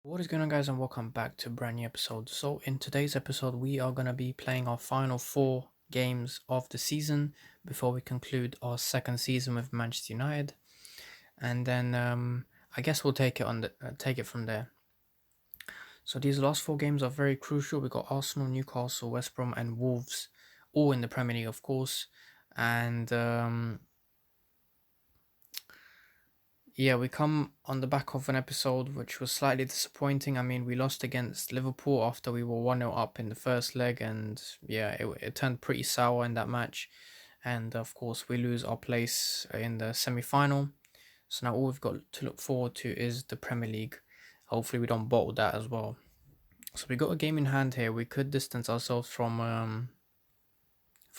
What is going on, guys, and welcome back to a brand new episode. So in today's episode we are going to be playing our final 4 games of the season before we conclude our second season with Manchester United, and then I guess we'll take it from there. So these last 4 games are very crucial. We got Arsenal, Newcastle, West Brom and Wolves, all in the Premier League, of course. And yeah, we come on the back of an episode which was slightly disappointing. I mean, we lost against Liverpool after we were 1-0 up in the first leg, and yeah, it turned pretty sour in that match. And of course, we lose our place in the semi final. So now all we've got to look forward to is the Premier League. Hopefully, we don't bottle that as well. So we got a game in hand here. We could distance ourselves from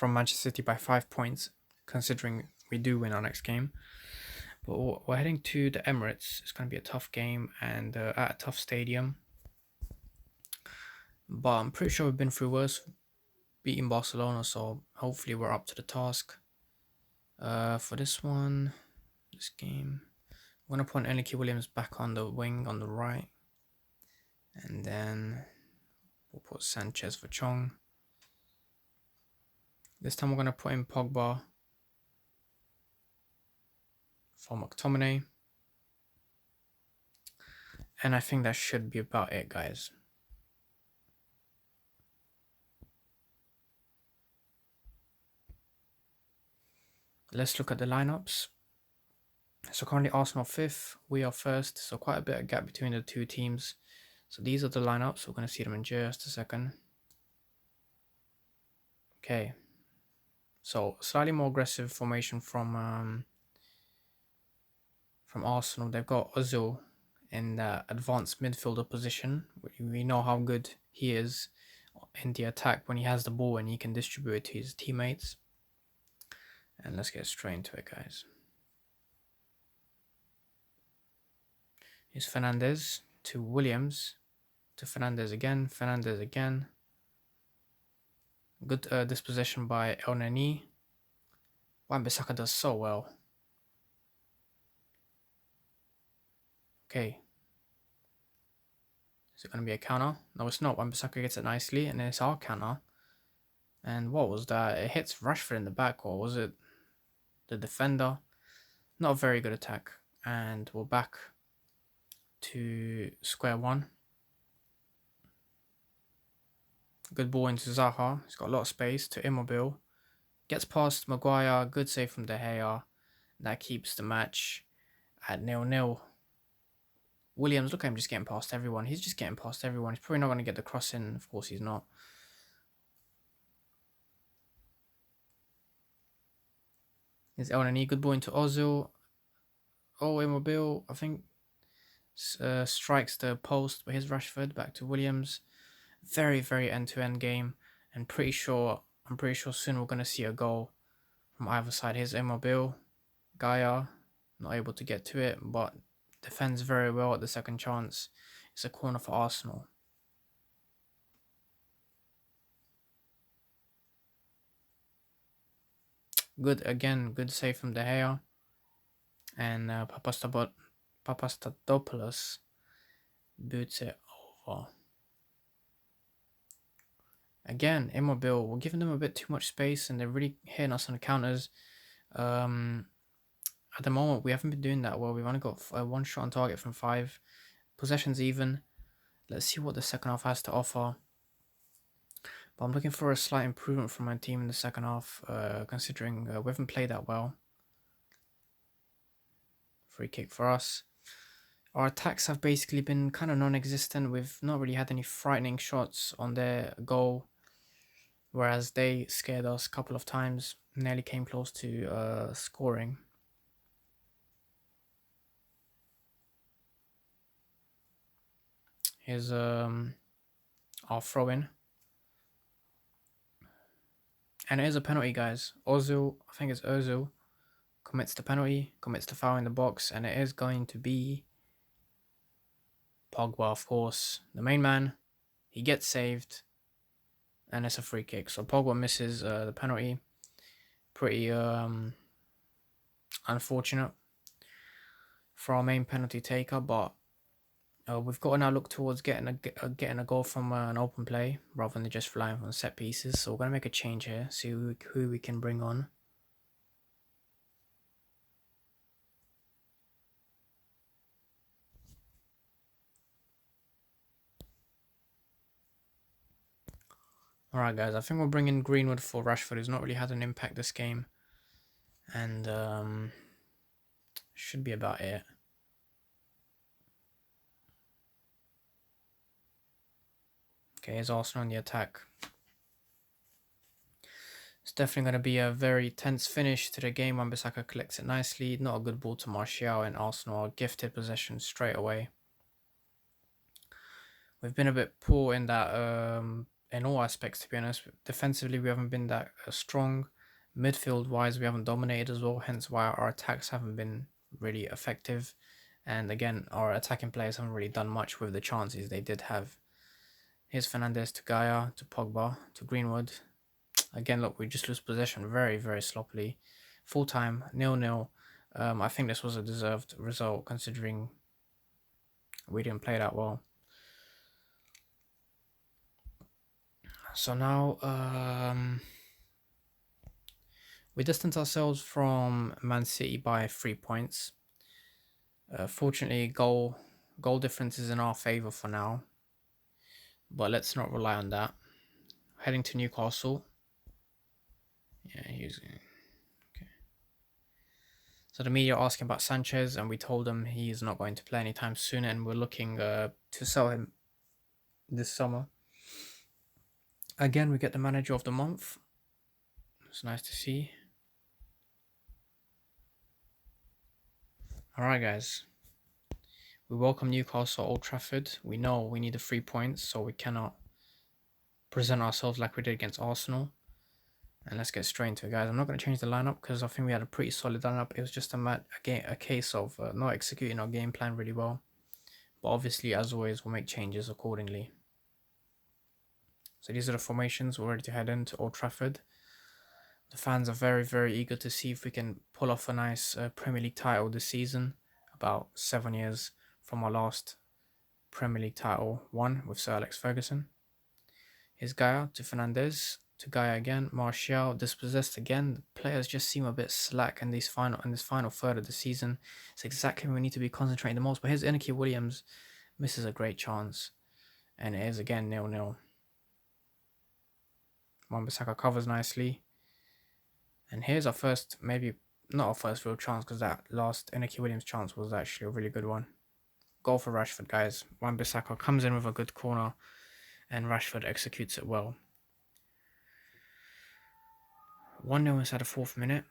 Manchester City by 5 points, considering we do win our next game. But we're heading to the Emirates. It's going to be a tough game and at a tough stadium. But I'm pretty sure we've been through worse, beating Barcelona, so hopefully we're up to the task. For this game, I'm going to put Enrique Williams back on the wing on the right. And then we'll put Sanchez for Chong. This time we're going to put in Pogba for McTominay. And I think that should be about it, guys. Let's look at the lineups. So currently Arsenal 5th, we are 1st, so quite a bit of gap between the two teams. So these are the lineups. We're going to see them in just a second. Okay. So slightly more aggressive formation from Arsenal. They've got Ozil in the advanced midfielder position. We know how good he is in the attack when he has the ball and he can distribute it to his teammates. And let's get straight into it, guys. Here's Fernandez to Williams to Fernandez again. Good dispossession by El Neni. Wan-Bissaka does so well. Okay. Is it going to be a counter? No, it's not. Wan-Bissaka gets it nicely, and then it's our counter. And what was that? It hits Rashford in the back, or was it the defender? Not a very good attack. And we're back to square one. Good ball into Zaha. He's got a lot of space to Immobile. Gets past Maguire. Good save from De Gea. That keeps the match at 0-0. Williams, look at him just getting past everyone. He's just getting past everyone. He's probably not going to get the cross in. Of course he's not. Here's El Nani. Good ball into Ozil. Oh, Immobile, I think, strikes the post. But here's Rashford. Back to Williams. Very, very end-to-end game. And I'm pretty sure soon we're going to see a goal from either side. Here's Immobile. Gaia, not able to get to it, but defends very well at the second chance. It's a corner for Arsenal. Good again, good save from De Gea. And Papastadopoulos boots it over. Again, Immobile, we're giving them a bit too much space and they're really hitting us on the counters. At the moment, we haven't been doing that well. We've only got 1 shot on target from 5. Possessions even. Let's see what the second half has to offer. But I'm looking for a slight improvement from my team in the second half, considering we haven't played that well. Free kick for us. Our attacks have basically been kind of non-existent. We've not really had any frightening shots on their goal, whereas they scared us a couple of times. Nearly came close to scoring. Here's our throw-in. And it is a penalty, guys. Ozil, I think it's Ozil, commits the penalty, commits the foul in the box, and it is going to be Pogba, of course, the main man. He gets saved, and it's a free kick. So Pogba misses the penalty. Pretty unfortunate for our main penalty taker, but We've got to now look towards getting a goal from an open play rather than just relying on set pieces. So we're gonna make a change here. See who we can bring on. All right, guys. I think we'll bring in Greenwood for Rashford, who's not really had an impact this game, and should be about it. Okay, here's Arsenal on the attack. It's definitely going to be a very tense finish to the game. Wan-Bissaka collects it nicely. Not a good ball to Martial, and Arsenal are gifted possession straight away. We've been a bit poor in that, in all aspects, to be honest. Defensively, we haven't been that strong. Midfield-wise, we haven't dominated as well, hence why our attacks haven't been really effective. And again, our attacking players haven't really done much with the chances they did have. Here's Fernandes to Gaia, to Pogba, to Greenwood. Again, look, we just lose possession very, very sloppily. Full time, 0-0. I think this was a deserved result considering we didn't play that well. So now we distance ourselves from Man City by 3 points. Fortunately, goal difference is in our favour for now. But let's not rely on that. Heading to Newcastle. Yeah, he's okay. So the media are asking about Sanchez, and we told them he is not going to play anytime soon, and we're looking to sell him this summer. Again, we get the manager of the month. It's nice to see. Alright, guys. We welcome Newcastle Old Trafford. We know we need the 3 points, so we cannot present ourselves like we did against Arsenal. And let's get straight into it, guys. I'm not going to change the lineup because I think we had a pretty solid lineup. It was just a case of not executing our game plan really well. But obviously, as always, we'll make changes accordingly. So these are the formations. We're ready to head into Old Trafford. The fans are very, very eager to see if we can pull off a nice Premier League title this season. About 7 years from our last Premier League title won with Sir Alex Ferguson. Here's Gaia to Fernandes. To Gaia again. Martial dispossessed again. The players just seem a bit slack in this final third of the season. It's exactly when we need to be concentrating the most. But here's Inaki Williams. Misses a great chance. And it is again 0-0. Wan-Bissaka covers nicely. And here's our first, maybe not our first real chance, because that last Inaki Williams chance was actually a really good one. Goal for Rashford, guys. Wan-Bissaka comes in with a good corner, and Rashford executes it well. 1-0 inside the 4th minute.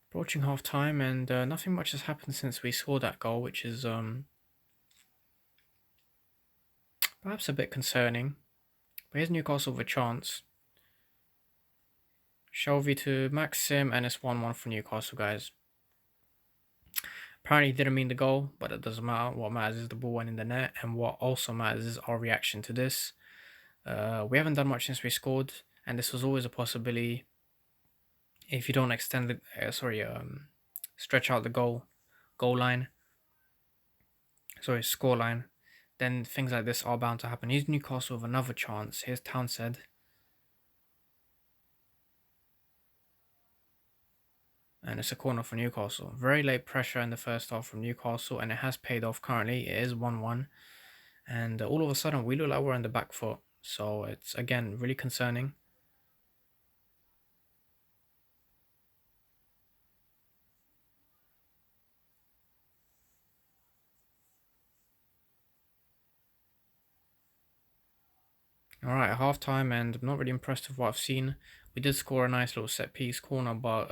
Approaching half time, and nothing much has happened since we scored that goal, which is perhaps a bit concerning. But here's Newcastle with a chance. Shelby to Maxim, and it's 1-1 for Newcastle, guys. Apparently didn't mean the goal, but it doesn't matter. What matters is the ball went in the net, and what also matters is our reaction to this. We haven't done much since we scored, and this was always a possibility. If you don't extend the, stretch out the goal line, score line, then things like this are bound to happen. Here's Newcastle with another chance. Here's Townsend. And it's a corner for Newcastle. Very late pressure in the first half from Newcastle, and it has paid off currently. It is 1-1. And all of a sudden, we look like we're on the back foot. So it's, again, really concerning. All right, half time, and I'm not really impressed with what I've seen. We did score a nice little set piece corner, but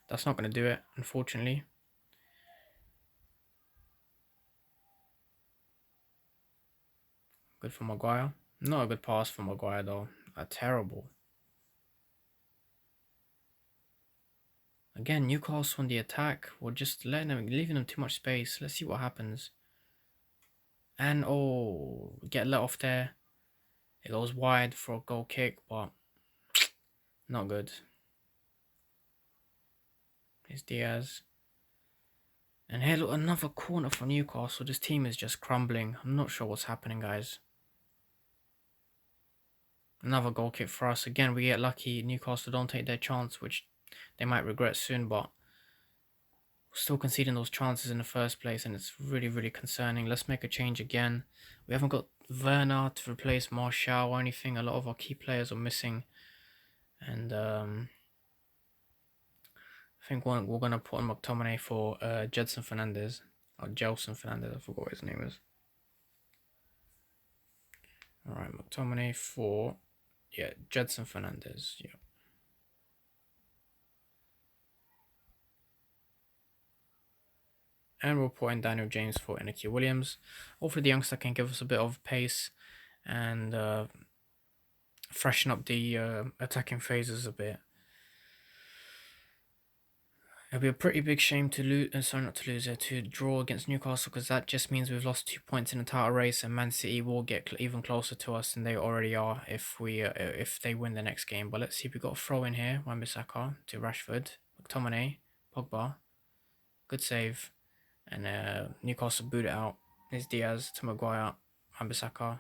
that's not going to do it, unfortunately. Good for Maguire. Not a good pass for Maguire though. Terrible. Again, Newcastle on the attack. We're just leaving them too much space. Let's see what happens. And oh, get let off there. It goes wide for a goal kick, but not good. It's Diaz. And here, look, another corner for Newcastle. This team is just crumbling. I'm not sure what's happening, guys. Another goal kick for us. Again, we get lucky. Newcastle don't take their chance, which they might regret soon, but we're still conceding those chances in the first place, and it's really, really concerning. Let's make a change again. We haven't got Werner to replace Martial or anything. A lot of our key players are missing, and I think we're going to put on McTominay for Jedson Fernandez, or Gelson Fernandez, I forgot what his name is. Alright, McTominay for, yeah, Jedson Fernandez, yeah. And we'll put in Daniel James for Inaki Williams. Hopefully the youngster can give us a bit of pace and freshen up the attacking phases a bit. It'll be a pretty big shame to lose, to draw against Newcastle, because that just means we've lost 2 points in the title race, and Man City will get even closer to us than they already are if they win the next game. But let's see, we got a throw in here. Wan-Bissaka to Rashford, McTominay, Pogba, good save, and Newcastle boot it out. There's Diaz to Maguire, Wan-Bissaka.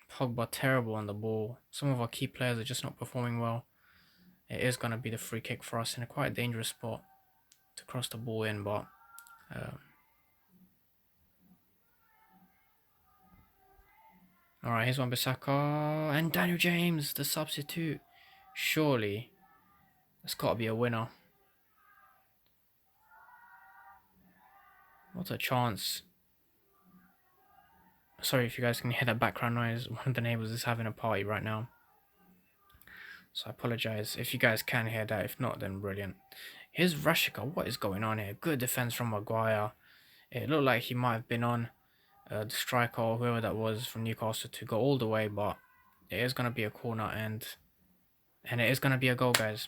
Pogba terrible on the ball. Some of our key players are just not performing well. It is going to be the free kick for us in a quite dangerous spot to cross the ball in, but alright, here's Wan-Bissaka and Daniel James, the substitute. Surely that's got to be a winner. What a chance. Sorry if you guys can hear that background noise. One of the neighbors is having a party right now, so I apologize if you guys can hear that. If not, then brilliant. Here's Rashika. What is going on here? Good defense from Maguire. It looked like he might have been on the striker or whoever that was from Newcastle to go all the way, but it is going to be a corner, and it is going to be a goal, guys.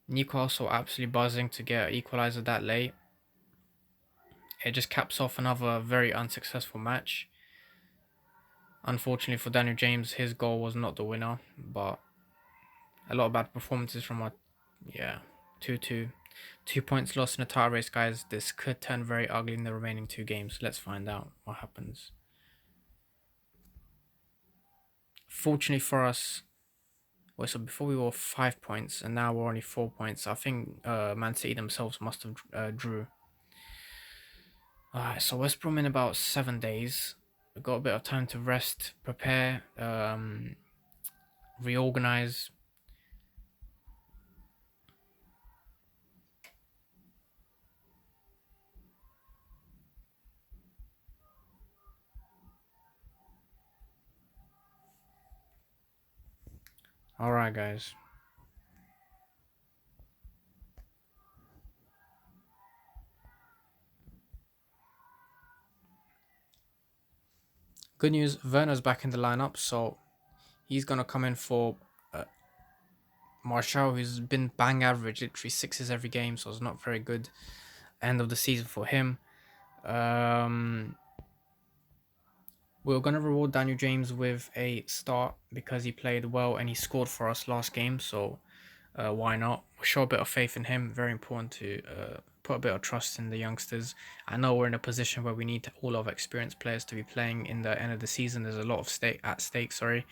Newcastle absolutely buzzing to get an equaliser that late. It just caps off another very unsuccessful match. Unfortunately for Daniel James, his goal was not the winner, but a lot of bad performances from our, yeah, 2-2. 2 points lost in the title race, guys. This could turn very ugly in the remaining 2 games. Let's find out what happens. Fortunately for us, well, so before we were 5 points, and now we're only 4 points. I think Man City themselves must have drew. Alright, so West Brom in about 7 days. We've got a bit of time to rest, prepare, reorganize. Alright, guys. Good news, Werner's back in the lineup, so he's going to come in for Martial, who's been bang average, literally 6s every game, so it's not very good end of the season for him. We're going to reward Daniel James with a start because he played well and he scored for us last game, so why not? We'll show a bit of faith in him. Very important to put a bit of trust in the youngsters. I know we're in a position where we need all of experienced players to be playing in the end of the season. There's a lot of at stake, sorry,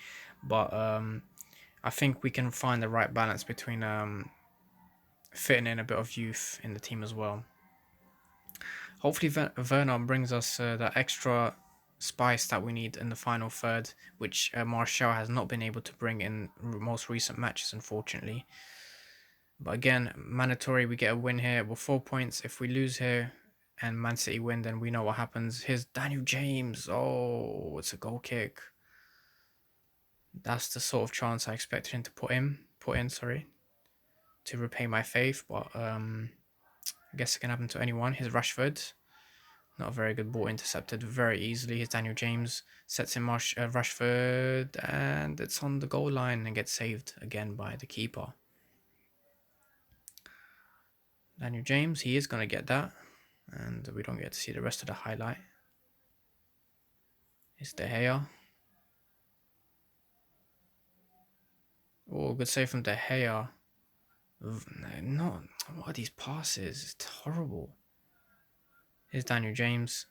but I think we can find the right balance between fitting in a bit of youth in the team as well. Hopefully Werner brings us that extra spice that we need in the final third, which Martial has not been able to bring in most recent matches, unfortunately. But again, mandatory, we get a win here. We're 4 points. If we lose here, and Man City win, then we know what happens. Here's Daniel James. Oh, it's a goal kick. That's the sort of chance I expected him to put in, sorry, to repay my faith. But I guess it can happen to anyone. Here's Rashford. Not a very good ball, intercepted very easily. Here's Daniel James, sets in Rashford, and it's on the goal line and gets saved again by the keeper. Daniel James, he is going to get that, and we don't get to see the rest of the highlight. It's De Gea. Oh, good save from De Gea. No, what are these passes? It's horrible. Here's Daniel James.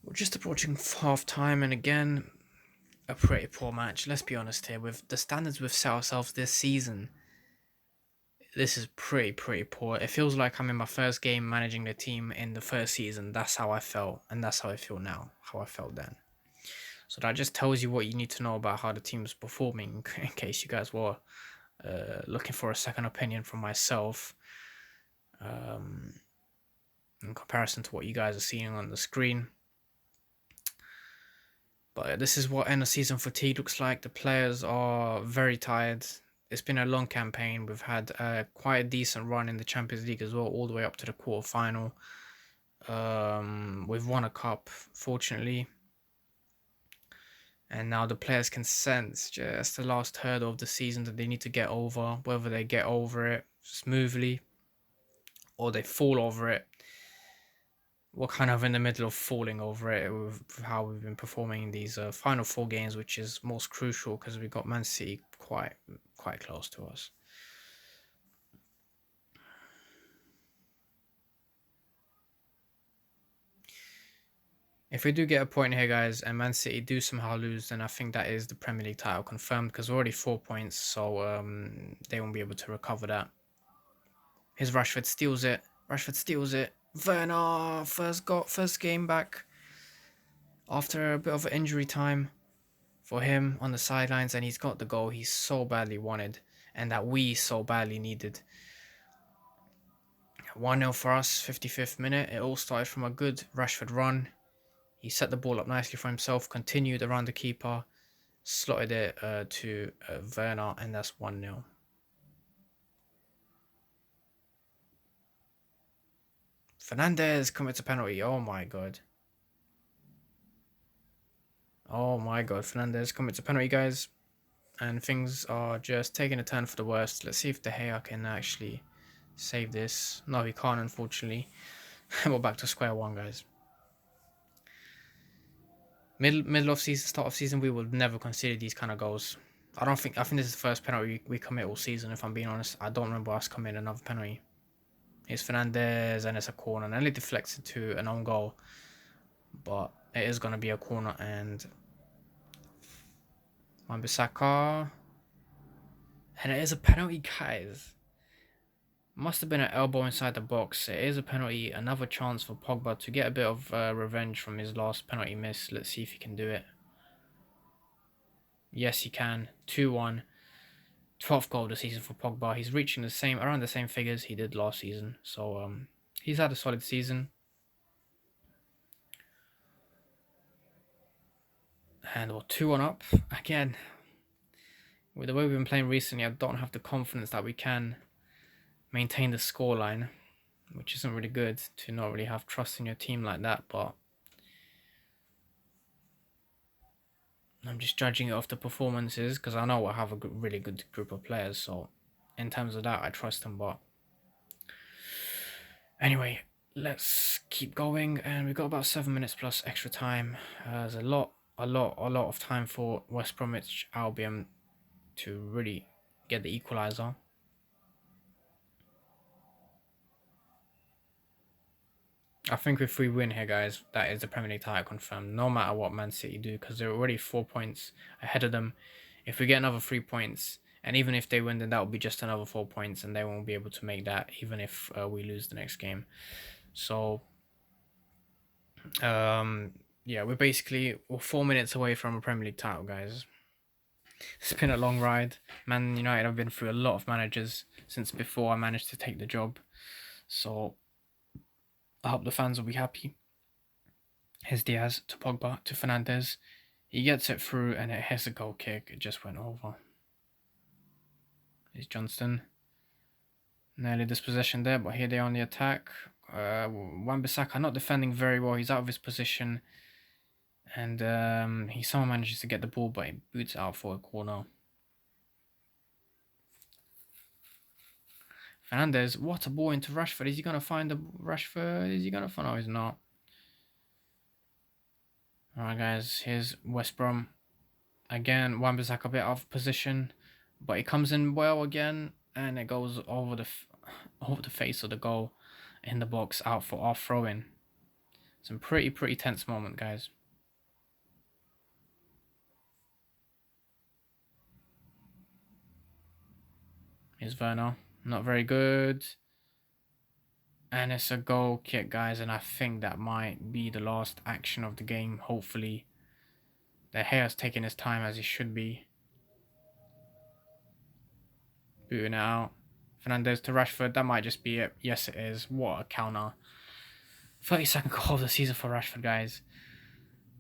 We're just approaching half time, and again, a pretty poor match. Let's be honest here. With the standards we've set ourselves this season, this is pretty poor. It feels like I'm in my first game managing the team in the first season. That's how I felt, and that's how I feel now. How I felt then. So that just tells you what you need to know about how the team's performing. In case you guys were looking for a second opinion from myself, in comparison to what you guys are seeing on the screen. But this is what end of season fatigue looks like. The players are very tired. It's been a long campaign. We've had quite a decent run in the Champions League as well, all the way up to the quarterfinal. We've won a cup, fortunately. And now the players can sense just the last hurdle of the season that they need to get over. Whether they get over it smoothly or they fall over it. We're kind of in the middle of falling over it with how we've been performing in these final 4 games, which is most crucial because we got Man City quite close to us. If we do get a point here, guys, and Man City do somehow lose, then I think that is the Premier League title confirmed because we're already 4 points, so they won't be able to recover that. Here's Rashford, steals it. Rashford steals it. Werner, first game back after a bit of an injury time for him on the sidelines, and he's got the goal he so badly wanted and that we so badly needed. 1-0 for us, 55th minute. It all started from a good Rashford run. He set the ball up nicely for himself, continued around the keeper, slotted it to Werner, and that's 1-0. Fernandez commits a penalty. Oh my god. Oh my god, Fernandez commits a penalty, guys. And things are just taking a turn for the worst. Let's see if De Gea can actually save this. No, he can't, unfortunately. We're back to square one, guys. Middle of season, start of season, we will never consider these kind of goals. I think this is the first penalty we commit all season, if I'm being honest. I don't remember us committing another penalty. Here's Fernandez, and it's a corner. And it deflects it to an own goal. But it is going to be a corner, and Wan-Bissaka. And it is a penalty, guys. Must have been an elbow inside the box. It is a penalty. Another chance for Pogba to get a bit of revenge from his last penalty miss. Let's see if he can do it. Yes, he can. 2-1. 12th goal of the season for Pogba. He's reaching around the same figures he did last season. So he's had a solid season. And we're 2-1 up. Again, with the way we've been playing recently, I don't have the confidence that we can maintain the scoreline, which isn't really good to not really have trust in your team like that, but I'm just judging it off the performances because I know I have a really good group of players, so in terms of that I trust them. But anyway, let's keep going, and we've got about 7 minutes plus extra time. There's a lot of time for West Bromwich Albion to really get the equaliser. I think if we win here, guys, that is the Premier League title confirmed, no matter what Man City do, because they're already 4 points ahead of them. If we get another 3 points, and even if they win, then that will be just another 4 points, and they won't be able to make that, even if we lose the next game. So, um, yeah, we're 4 minutes away from a Premier League title, guys. It's been a long ride. Man United have been through a lot of managers since before I managed to take the job. So I hope the fans will be happy. Here's Diaz to Pogba to Fernandez. He gets it through and it hits a goal kick. It just went over. Here's Johnston. Nearly dispossession there, but here they are on the attack. Wan-Bissaka not defending very well. He's out of his position. And he somehow manages to get the ball, but he boots out for a corner. Fernandez, what a ball into Rashford. Is he going to find the Rashford? Is he going to find? No, he's not. Alright, guys. Here's West Brom. Again, Wan-Bissaka a bit out of position. But he comes in well again. And it goes over the face of the goal in the box out for our throw-in. Some pretty tense moment, guys. Here's Werner. Not very good. And it's a goal kick, guys. And I think that might be the last action of the game, hopefully. De Gea's taking his time as he should be. Booting it out. Fernandez to Rashford. That might just be it. Yes, it is. What a counter. 32nd goal of the season for Rashford, guys.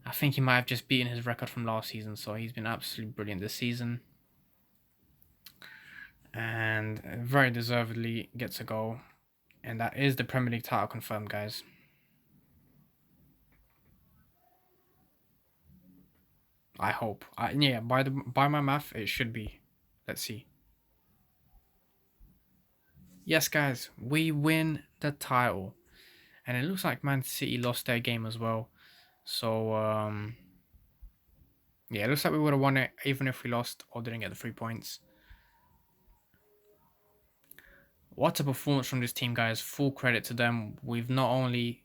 I think he might have just beaten his record from last season. So he's been absolutely brilliant this season. And very deservedly gets a goal. And that is the Premier League title confirmed, guys. I hope. Yeah, by my math, it should be. Let's see. Yes, guys, we win the title. And it looks like Man City lost their game as well. So, yeah, it looks like we would have won it even if we lost or didn't get the 3 points. What a performance from this team, guys. Full credit to them. We've not only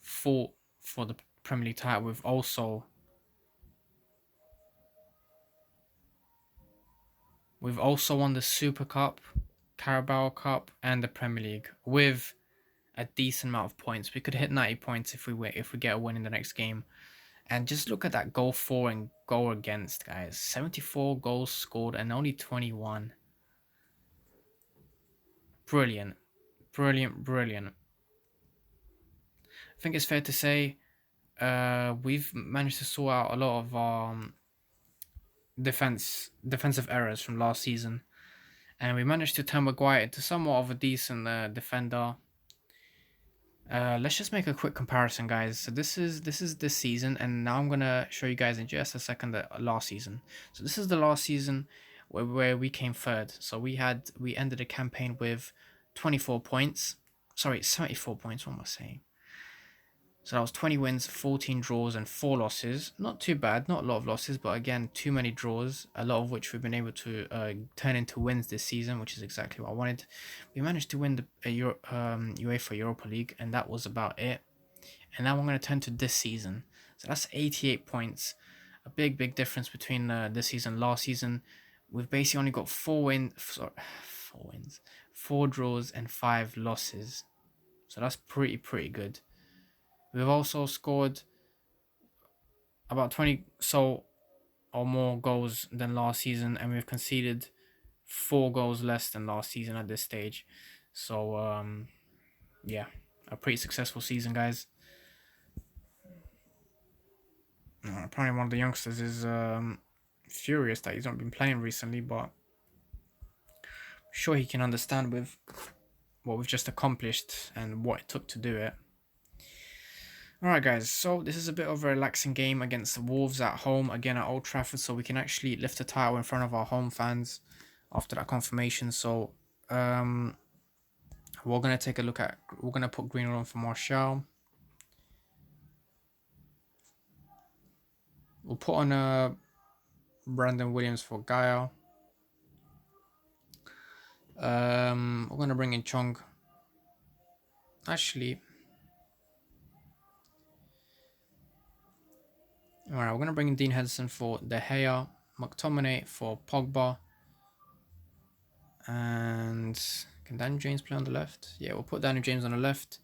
fought for the Premier League title, we've also won the Super Cup, Carabao Cup, and the Premier League with a decent amount of points. We could hit 90 points if we get a win in the next game. And just look at that goal for and goal against, guys. 74 goals scored and only 21. Brilliant. Brilliant. I think it's fair to say we've managed to sort out a lot of defensive errors from last season. And we managed to turn Maguire into somewhat of a decent defender. Let's just make a quick comparison, guys. So this is this season, and now I'm gonna show you guys in just a second the last season. So this is the last season where we came third. So we ended the campaign with 24 points. Sorry, 74 points. What am I saying? So that was 20 wins, 14 draws, and 4 losses. Not too bad, not a lot of losses, but again, too many draws, a lot of which we've been able to turn into wins this season, which is exactly what I wanted. We managed to win the UEFA Europa League, and that was about it. And now I'm going to turn to this season. So that's 88 points. A big difference between this season and last season. We've basically only got 4 wins, 4 draws, and 5 losses. So that's pretty good. We've also scored about 20 or more goals than last season, and we've conceded 4 goals less than last season at this stage. So yeah, a pretty successful season, guys. Apparently one of the youngsters is furious that he's not been playing recently, but I'm sure he can understand with what we've just accomplished and what it took to do it. Alright, guys, so this is a bit of a relaxing game against the Wolves at home, again at Old Trafford, so we can actually lift the title in front of our home fans after that confirmation. So we're going to take a look at, we're going to put Greenwood on for Martial. We'll put on Brandon Williams for Gaia. We're going to bring in Chong. Actually, All right, we're gonna bring in Dean Henderson for De Gea, McTominay for Pogba, and can Daniel James play on the left? Yeah, we'll put Daniel James on the left,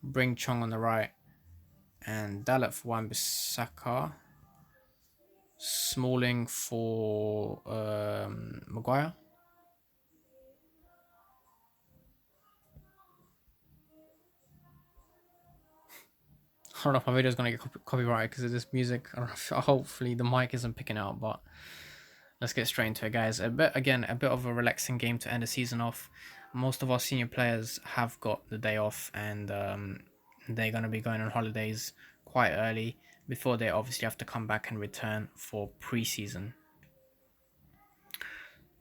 bring Chong on the right, and Dalot for Wan-Bissaka, Smalling for Maguire. I don't know if my video is gonna get copyrighted because of this music. I don't know if, hopefully the mic isn't picking it up, but let's get straight into it, guys. A bit of a relaxing game to end the season off. Most of our senior players have got the day off, and they're gonna be going on holidays quite early before they obviously have to come back and return for pre-season.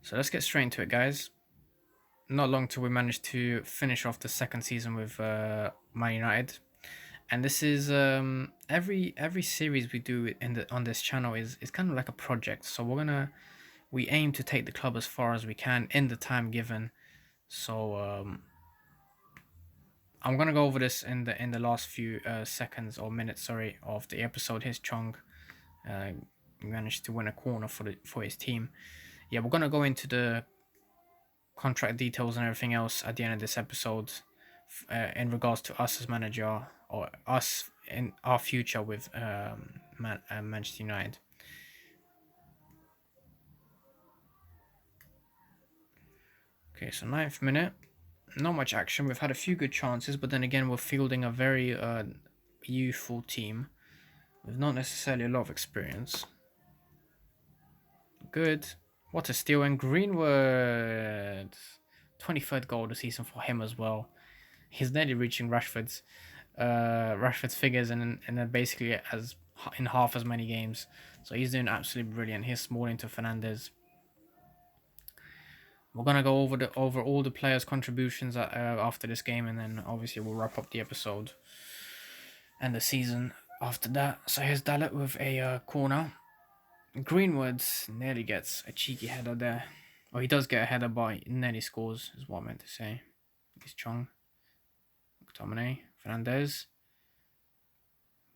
So let's get straight into it, guys. Not long till we managed to finish off the second season with Man United. And this is every series we do in the on this channel is kind of like a project. So we aim to take the club as far as we can in the time given. So I'm gonna go over this in the last few seconds or minutes, sorry, of the episode. Here's Chong, uh, managed to win a corner for his team. Yeah, we're gonna go into the contract details and everything else at the end of this episode, in regards to us as manager or us in our future with Manchester United. Okay, so 9th minute, not much action. We've had a few good chances, but then again, we're fielding a very youthful team with not necessarily a lot of experience. Good. What a steal. And Greenwood, 23rd goal of the season for him as well. He's nearly reaching Rashford's figures and then basically as in half as many games. So he's doing absolutely brilliant. Here's Smalling to Fernandez. We're gonna go over all the players' contributions after this game, and then obviously we'll wrap up the episode and the season after that. So here's Dalot with a corner. Greenwood nearly gets a cheeky header there. Well, he does get a header, but he nearly scores, is what I meant to say. It's Chong. McTominay. Fernandez.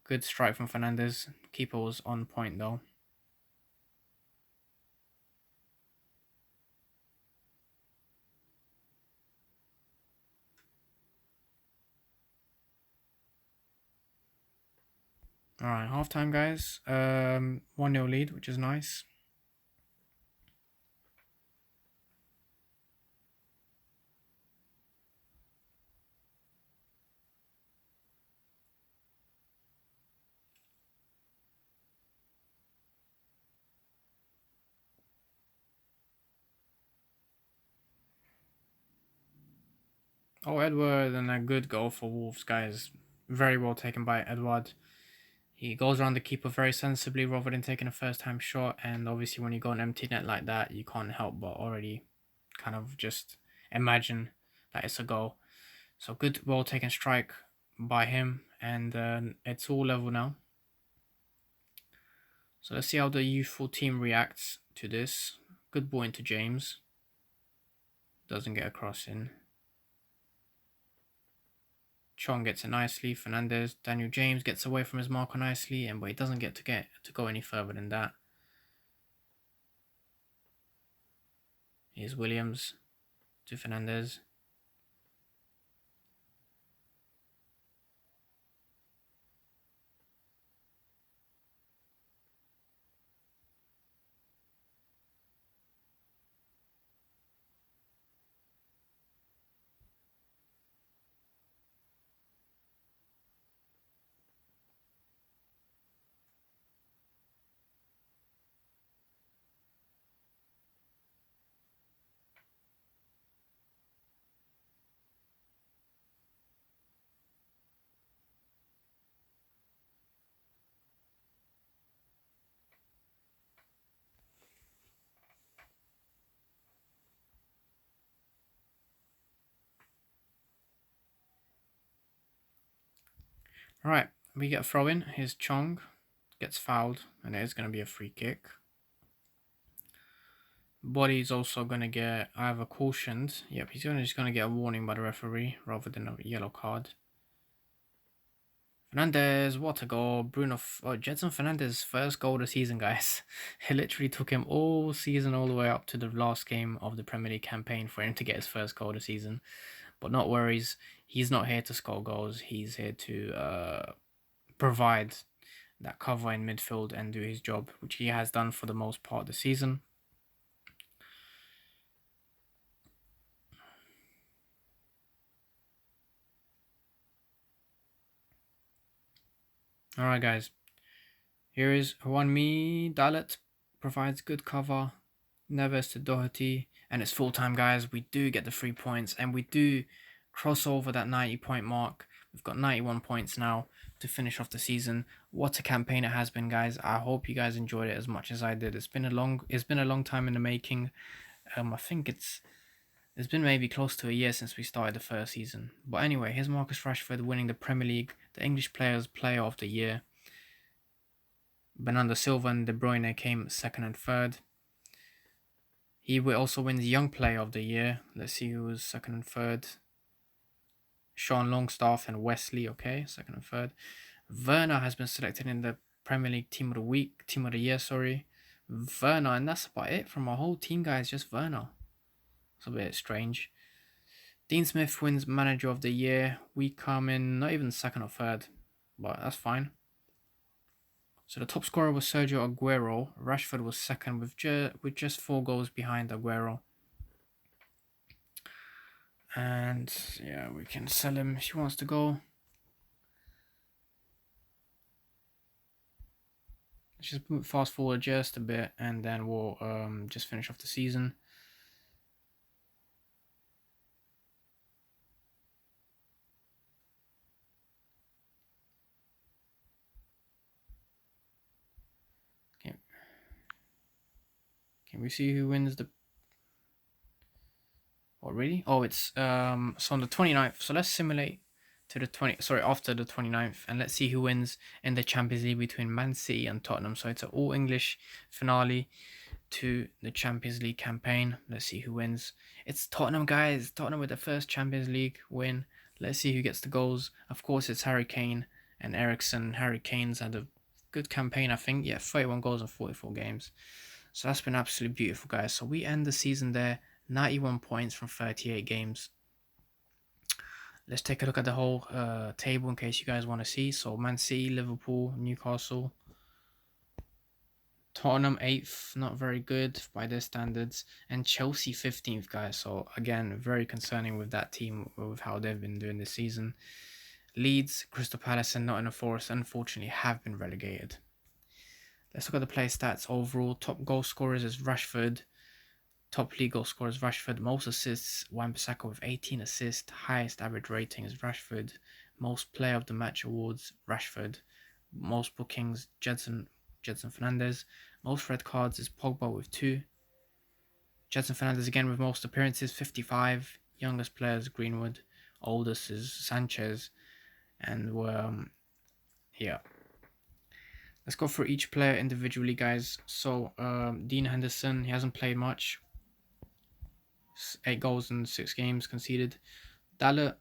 Good strike from Fernandez. Keeper was on point though. Alright, half time, guys. 1-0 lead, which is nice. Oh, Edward, and a good goal for Wolves, guys. Very well taken by Edward. He goes around the keeper very sensibly rather than taking a first time shot. And obviously, when you go an empty net like that, you can't help but already kind of just imagine that it's a goal. So, good, well taken strike by him. And it's all level now. So, let's see how the youthful team reacts to this. Good ball into James. Doesn't get a cross in. Chong gets it nicely. Fernandez, Daniel James gets away from his marker nicely, but he doesn't get to go any further than that. Here's Williams to Fernandez. Right, we get a throw in. Here's Chong. Gets fouled, and it is going to be a free kick. Body's also going to get either cautioned. Yep, he's just going to get a warning by the referee rather than a yellow card. Fernandez, what a goal. Jedson Fernandez' first goal of the season, guys. It literally took him all season, all the way up to the last game of the Premier League campaign for him to get his first goal of the season. But not worries, he's not here to score goals. He's here to provide that cover in midfield and do his job, which he has done for the most part of the season. Alright, guys. Here is Juanmi Dalet. Provides good cover. Neves to Doherty. And it's full time, guys. We do get the 3 points. And we do cross over that 90-point mark. We've got 91 points now to finish off the season. What a campaign it has been, guys. I hope you guys enjoyed it as much as I did. It's been a long time in the making. I think it's been maybe close to a year since we started the first season. But anyway, here's Marcus Rashford winning the Premier League, the English Players Player of the Year. Bernardo Silva and De Bruyne came second and third. He will also win the Young Player of the Year. Let's see who was second and third. Sean Longstaff and Wesley, okay, second and third. Werner has been selected in the Premier League Team of the Year, sorry. Werner, and that's about it from our whole team, guys, just Werner. It's a bit strange. Dean Smith wins Manager of the Year. We come in not even second or third, but that's fine. So the top scorer was Sergio Aguero. Rashford was second with just 4 goals behind Aguero. And yeah, we can sell him if he wants to go. Let's just fast forward just a bit, and then we'll just finish off the season. Can we see who wins the... Oh, really? Oh, it's so on the 29th. So let's simulate to the after the 29th, and let's see who wins in the Champions League between Man City and Tottenham. So it's an all English finale to the Champions League campaign. Let's see who wins. It's Tottenham, guys. Tottenham with the first Champions League win. Let's see who gets the goals. Of course, it's Harry Kane and Eriksen. Harry Kane's had a good campaign, I think. Yeah, 31 goals in 44 games. So that's been absolutely beautiful, guys. So we end the season there, 91 points from 38 games. Let's take a look at the whole table in case you guys want to see. So Man City, Liverpool, Newcastle, Tottenham 8th, not very good by their standards, and Chelsea 15th, guys. So again, very concerning with that team, with how they've been doing this season. Leeds, Crystal Palace, and Nottingham Forest unfortunately have been relegated. Let's look at the player stats overall. Top goal scorers is Rashford. Top league goal scorers Rashford. Most assists, Wan-Bissaka with 18 assists. Highest average rating is Rashford. Most player of the match awards, Rashford. Most bookings, Jedson Fernandez. Most red cards is Pogba with 2. Jedson Fernandez again with most appearances, 55. Youngest players, Greenwood. Oldest is Sanchez. And yeah. Let's go for each player individually, guys. So, Dean Henderson, he hasn't played much. 8 goals in 6 games conceded. Dalot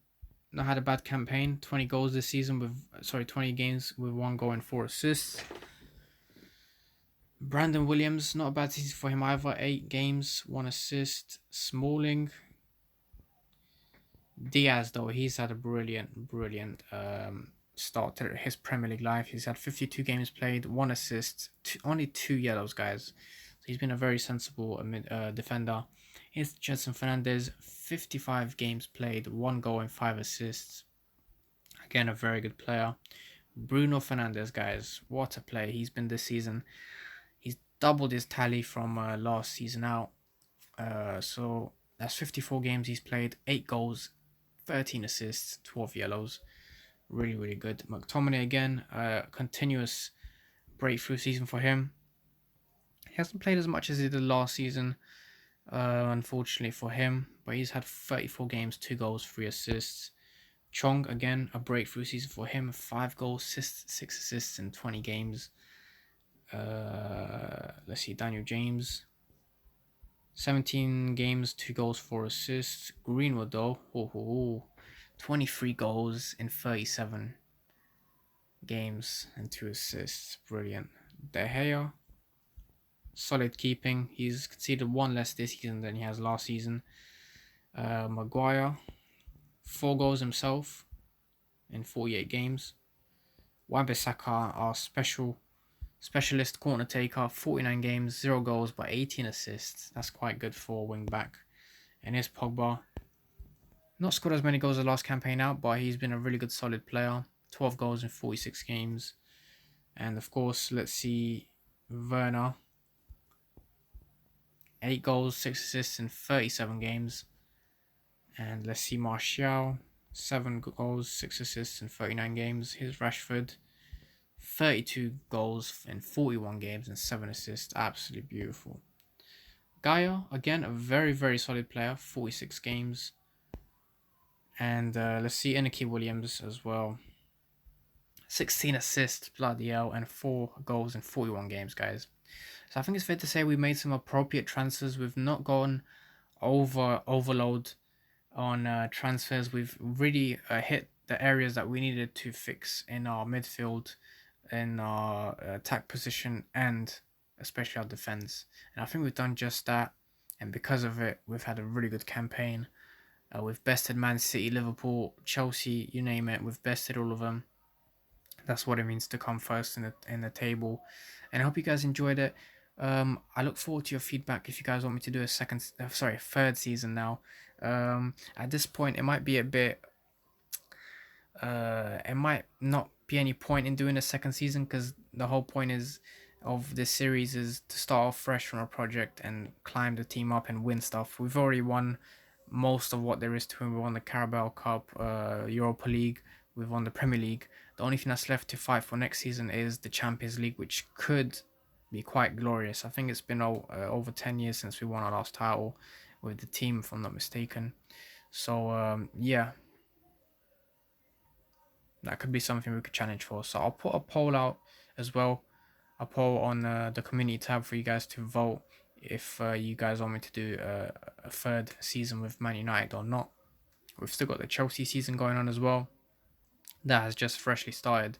not had a bad campaign. 20 goals this season with 20 games with 1 goal and 4 assists. Brandon Williams, not a bad season for him either. 8 games, 1 assist. Smalling. Diaz, though, he's had a brilliant start to his Premier League life. He's had 52 games played, 1 assist, only 2 yellows, guys. So he's been a very sensible defender. Here's Jedson Fernandez, 55 games played, 1 goal and 5 assists. Again, a very good player. Bruno Fernandes, guys, what a player he's been this season. He's doubled his tally from last season out. So that's 54 games he's played, 8 goals, 13 assists, 12 yellows. Really good. McTominay again, continuous breakthrough season for him. He hasn't played as much as he did last season, unfortunately for him, but he's had 34 games, 2 goals, 3 assists. Chong again, a breakthrough season for him, 5 goals, 6 assists in 20 games. Let's see, Daniel James, 17 games, 2 goals, 4 assists. Greenwood though, 23 goals in 37. games and 2 assists. Brilliant. De Gea, solid keeping. He's conceded 1 less this season than he has last season. Maguire, 4 goals himself in 48 games. Wan-Bissaka, our specialist corner taker, 49 games, 0 goals but 18 assists. That's quite good for a wing back. And here's Pogba. Not scored as many goals as last campaign out, but he's been a really good solid player. 12 goals in 46 games. And of course, let's see Werner. 8 goals, 6 assists in 37 games. And let's see Martial. 7 goals, 6 assists in 39 games. Here's Rashford. 32 goals in 41 games and 7 assists. Absolutely beautiful. Gaia, again, a very, very solid player. 46 games. And let's see Inaki Williams as well. 16 assists, bloody hell, and 4 goals in 41 games, guys. So I think it's fair to say we made some appropriate transfers. We've not gone overload on transfers. We've really hit the areas that we needed to fix in our midfield, in our attack position, and especially our defense. And I think we've done just that. And because of it, we've had a really good campaign. We've bested Man City, Liverpool, Chelsea, you name it. We've bested all of them. That's what it means to come first in the table. And I hope you guys enjoyed it. I look forward to your feedback if you guys want me to do a third season now. At this point, it might be a bit. It might not be any point in doing a second season because the whole point of this series is to start off fresh from a project and climb the team up and win stuff. We've already won most of what there is to win. We won the Carabao Cup, Europa League. We've won the Premier League. The only thing that's left to fight for next season is the Champions League, which could be quite glorious. I think it's been over 10 years since we won our last title with the team, if I'm not mistaken. So, yeah, that could be something we could challenge for. So I'll put a poll out as well, a poll on the community tab for you guys to vote if you guys want me to do a third season with Man United or not. We've still got the Chelsea season going on as well. That has just freshly started.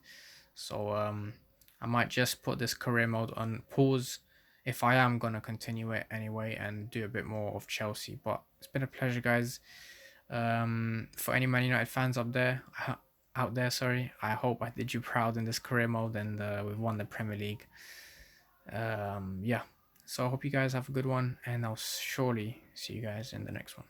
So I might just put this career mode on pause if I am going to continue it anyway and do a bit more of Chelsea. But it's been a pleasure, guys. For any Man United fans out there, I hope I did you proud in this career mode and we've won the Premier League. Yeah. So I hope you guys have a good one and I'll surely see you guys in the next one.